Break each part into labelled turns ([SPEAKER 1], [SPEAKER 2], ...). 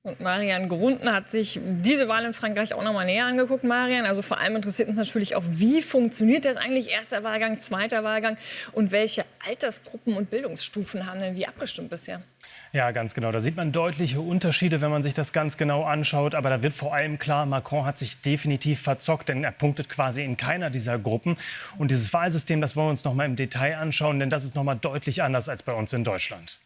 [SPEAKER 1] Und Marian Grunden hat sich diese Wahl in Frankreich auch noch mal näher angeguckt, Marian. Also vor allem interessiert uns natürlich auch, wie funktioniert das eigentlich? Erster Wahlgang, zweiter Wahlgang und welche Altersgruppen und Bildungsstufen haben denn wie abgestimmt bisher?
[SPEAKER 2] Ja, ganz genau. Da sieht man deutliche Unterschiede, wenn man sich das ganz genau anschaut. Aber da wird vor allem klar, Macron hat sich definitiv verzockt, denn er punktet quasi in keiner dieser Gruppen. Und dieses Wahlsystem, das wollen wir uns noch mal im Detail anschauen, denn das ist noch mal deutlich anders als bei uns in Deutschland.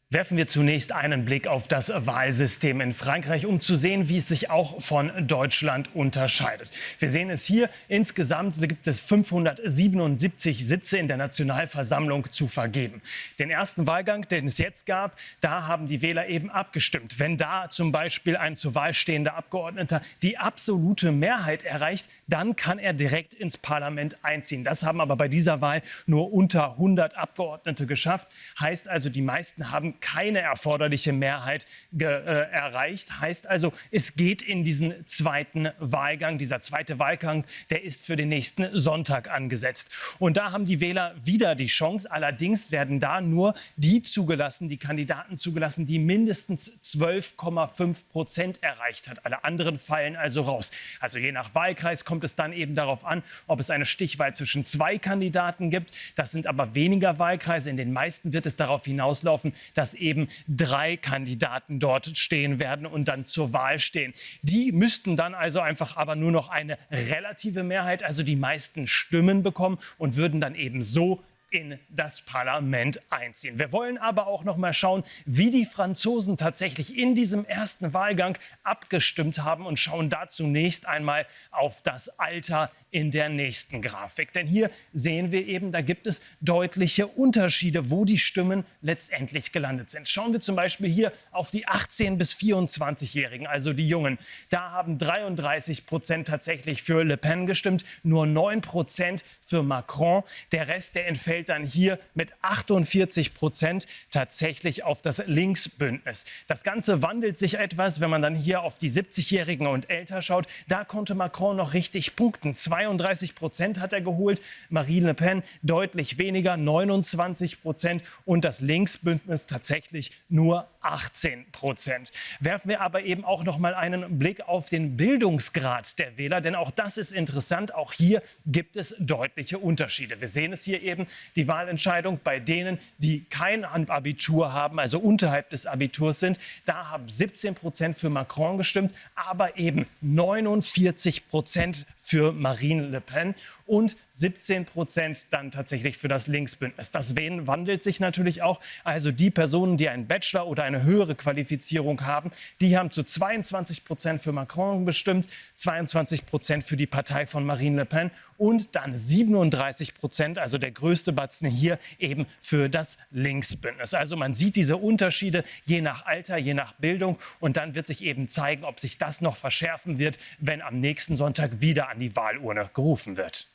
[SPEAKER 2] Werfen wir zunächst einen Blick auf das Wahlsystem in Frankreich, um zu sehen, wie es sich auch von Deutschland unterscheidet. Wir sehen es hier. Insgesamt gibt es 577 Sitze in der Nationalversammlung zu vergeben. Den ersten Wahlgang, den es jetzt gab, da haben die Wähler eben abgestimmt. Wenn da zum Beispiel ein zur Wahl stehender Abgeordneter die absolute Mehrheit erreicht, dann kann er direkt ins Parlament einziehen. Das haben aber bei dieser Wahl nur unter 100 Abgeordnete geschafft. Heißt also, die meisten haben keine erforderliche Mehrheit erreicht. Heißt also, es geht in diesen zweiten Wahlgang. Dieser zweite Wahlgang, der ist für den nächsten Sonntag angesetzt. Und da haben die Wähler wieder die Chance. Allerdings werden da nur die zugelassen, die Kandidaten zugelassen, die mindestens 12,5% erreicht hat. Alle anderen fallen also raus. Also je nach Wahlkreis kommt es dann eben darauf an, ob es eine Stichwahl zwischen zwei Kandidaten gibt. Das sind aber weniger Wahlkreise. In den meisten wird es darauf hinauslaufen, dass eben 3 Kandidaten dort stehen werden und dann zur Wahl stehen. Die müssten dann also einfach aber nur noch eine relative Mehrheit, also die meisten Stimmen bekommen und würden dann eben so in das Parlament einziehen. Wir wollen aber auch noch mal schauen, wie die Franzosen tatsächlich in diesem ersten Wahlgang abgestimmt haben und schauen da zunächst einmal auf das Alter in der nächsten Grafik. Denn hier sehen wir eben, da gibt es deutliche Unterschiede, wo die Stimmen letztendlich gelandet sind. Schauen wir zum Beispiel hier auf die 18- bis 24-Jährigen, also die Jungen. Da haben 33% tatsächlich für Le Pen gestimmt, nur 9% für Macron. Der Rest, der entfällt dann hier mit 48% tatsächlich auf das Linksbündnis. Das Ganze wandelt sich etwas, wenn man dann hier auf die 70-Jährigen und älter schaut. Da konnte Macron noch richtig punkten. 32% hat er geholt, Marine Le Pen deutlich weniger, 29% und das Linksbündnis tatsächlich nur 18%. Werfen wir aber eben auch noch mal einen Blick auf den Bildungsgrad der Wähler, denn auch das ist interessant. Auch hier gibt es deutliche Unterschiede. Wir sehen es hier eben, die Wahlentscheidung bei denen, die kein Abitur haben, also unterhalb des Abiturs sind. Da haben 17% für Macron gestimmt, aber eben 49% für Marine Le Pen und 17% dann tatsächlich für das Linksbündnis. Das wandelt sich natürlich auch. Also die Personen, die einen Bachelor oder eine höhere Qualifizierung haben, die haben zu 22% für Macron bestimmt, 22% für die Partei von Marine Le Pen und dann 37%, also der größte Batzen hier, eben für das Linksbündnis. Also man sieht diese Unterschiede je nach Alter, je nach Bildung und dann wird sich eben zeigen, ob sich das noch verschärfen wird, wenn am nächsten Sonntag wieder an die Wahlurne gerufen wird.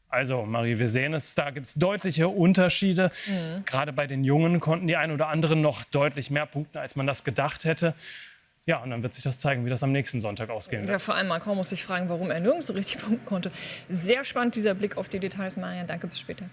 [SPEAKER 2] Also, Marie, wir sehen es, da gibt es deutliche Unterschiede. Gerade bei den Jungen konnten die einen oder anderen noch deutlich mehr punkten, als man das gedacht hätte. Ja, und dann wird sich das zeigen, wie das am nächsten Sonntag ausgehen wird.
[SPEAKER 1] Ja, vor allem Macron muss sich fragen, warum er nirgends so richtig punkten konnte. Sehr spannend, dieser Blick auf die Details, Marian. Danke, bis später.